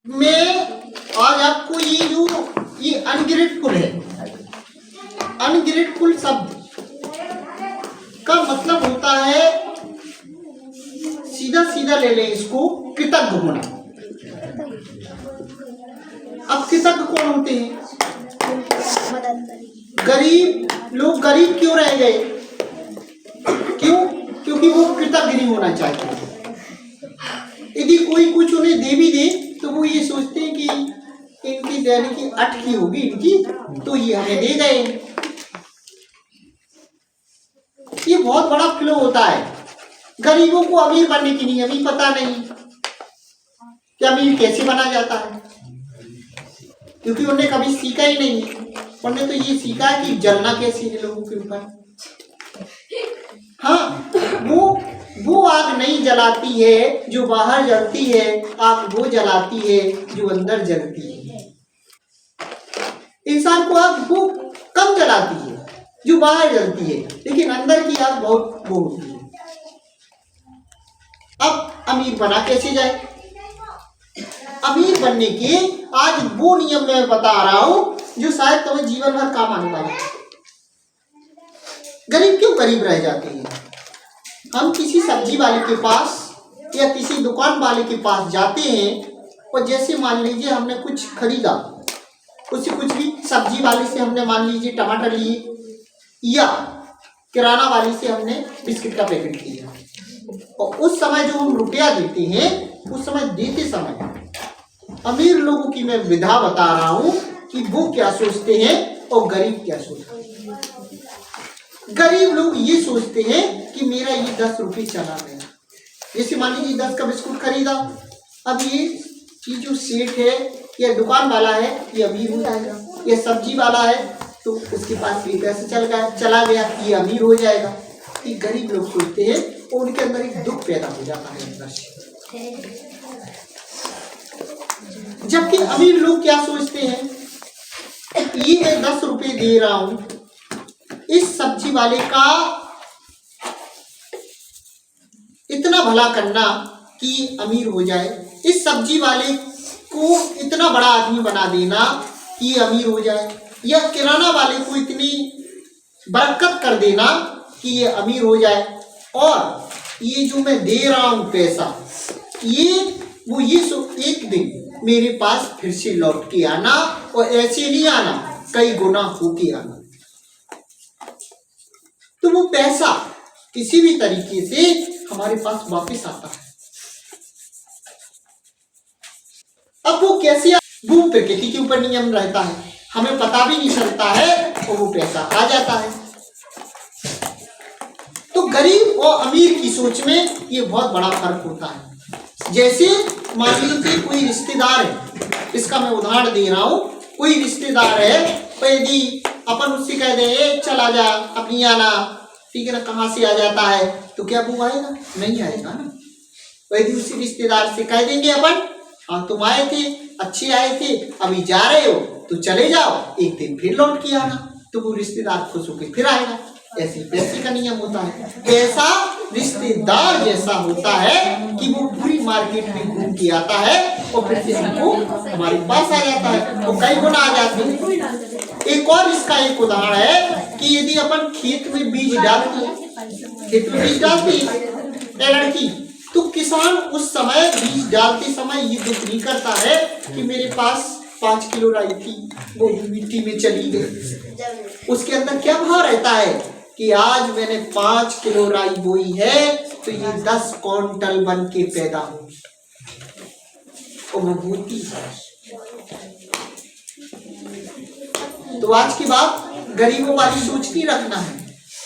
मैं आज आपको ये अनग्रेटफुल है, अनग्रेटफुल शब्द का मतलब होता है, सीधा सीधा ले लें इसको, कृतज्ञ होना। अब कृतज्ञ कौन होते हैं? गरीब लोग। गरीब क्यों रह गए? क्यों? क्योंकि वो कृतज्ञ नहीं होना चाहते। यदि कोई कुछ उन्हें दे भी दे तो वो ये सोचते हैं कि इनकी देने की अटकी होगी इनकी, तो ये हमें दे गए। ये बहुत बड़ा फ्लो होता है। गरीबों को अमीर बनने की नियम ही पता नहीं कि अमीर कैसे बना जाता है, क्योंकि उन्हें कभी सीखा ही नहीं। उन्हें तो ये सीखा है कि जलना कैसे है लोगों के ऊपर। हाँ, वो आग नहीं जलाती है जो बाहर जलती है, आग वो जलाती है जो अंदर जलती है। इंसान को आग वो कम जलाती है जो बाहर जलती है, लेकिन अंदर की आग बहुत वो होती है। अब अमीर बना कैसे जाए? अमीर बनने के आज वो नियम मैं बता रहा हूं जो शायद तुम्हें जीवन भर काम आने वाला है। गरीब क्यों गरीब रह जाते हैं? हम किसी सब्जी वाले के पास या किसी दुकान वाले के पास जाते हैं और जैसे मान लीजिए हमने कुछ खरीदा, कुछ भी सब्जी वाले से हमने मान लीजिए टमाटर लिए, या किराना वाले से हमने बिस्किट का पैकेट लिया, और उस समय जो हम रुपया देते हैं, उस समय देते समय अमीर लोगों की मैं विधा बता रहा हूं कि वो क्या सोचते हैं और गरीब क्या सोचते हैं। गरीब लोग ये सोचते हैं कि मेरा ये 10 रुपये चला गया। जैसे मान लीजिए 10 का बिस्कुट खरीदा, अब ये जो सेठ है या दुकान वाला है ये अमीर हो जाएगा, या सब्जी वाला है तो उसके पास ये पैसे चला गया, ये अमीर हो जाएगा। ये गरीब लोग सोचते हैं और उनके अंदर एक दुख पैदा हो जाता है अंदर से। जबकि अमीर लोग क्या सोचते हैं, ये मैं 10 रुपये दे रहा हूं, इस सब्जी वाले का इतना भला करना कि अमीर हो जाए, इस सब्जी वाले को इतना बड़ा आदमी बना देना कि अमीर हो जाए, या किराना वाले को इतनी बरकत कर देना कि ये अमीर हो जाए। और ये जो मैं दे रहा हूं पैसा, ये एक दिन मेरे पास फिर से लौट के आना, और ऐसे नहीं आना, कई गुना होके आना। तो वो पैसा किसी भी तरीके से हमारे पास वापस आता है। अब वो कैसे? वो प्रकृति के ऊपर नियम रहता है, हमें पता भी नहीं चलता है और वो पैसा आ जाता है। तो गरीब और अमीर की सोच में ये बहुत बड़ा फर्क होता है। जैसे मान लीजिए कोई रिश्तेदार है, इसका मैं उदाहरण दे रहा हूं। कोई रिश्तेदार है, तो यदि अपन उससे कह दे चला जा अपनी आना, ठीक है ना, कहाँ से आ जाता है, तो क्या वो आएगा? नहीं आएगा ना। तो यदि उसी रिश्तेदार से कह देंगे अपन, हाँ तुम आए थे, अच्छे आए थे, अभी जा रहे हो तो चले जाओ, एक दिन फिर लौट के आना, तो वो रिश्तेदार खुश होकर फिर आएगा। ऐसे पैसे का नियम होता है। पैसा रिश्तेदार जैसा होता है कि वो पूरी मार्केट में घूम के आता है और फिर से हमको हमारे पास आ जाता है, तो कई गुना आ जाते हैं। एक और इसका एक उदाहरण है कि यदि अपन खेत में बीज डालती है लड़की, तो किसान उस समय बीज डालते समय ये दुख नहीं करता है कि मेरे पास 5 किलो राई थी, वो मिट्टी में चली गई। उसके अंदर क्या भाव रहता है कि आज मैंने 5 किलो राई बोई है तो ये 10 क्विंटल बन के पैदा होगी, और वो बोती है। तो आज की बात गरीबों वाली सोच नहीं रखना है।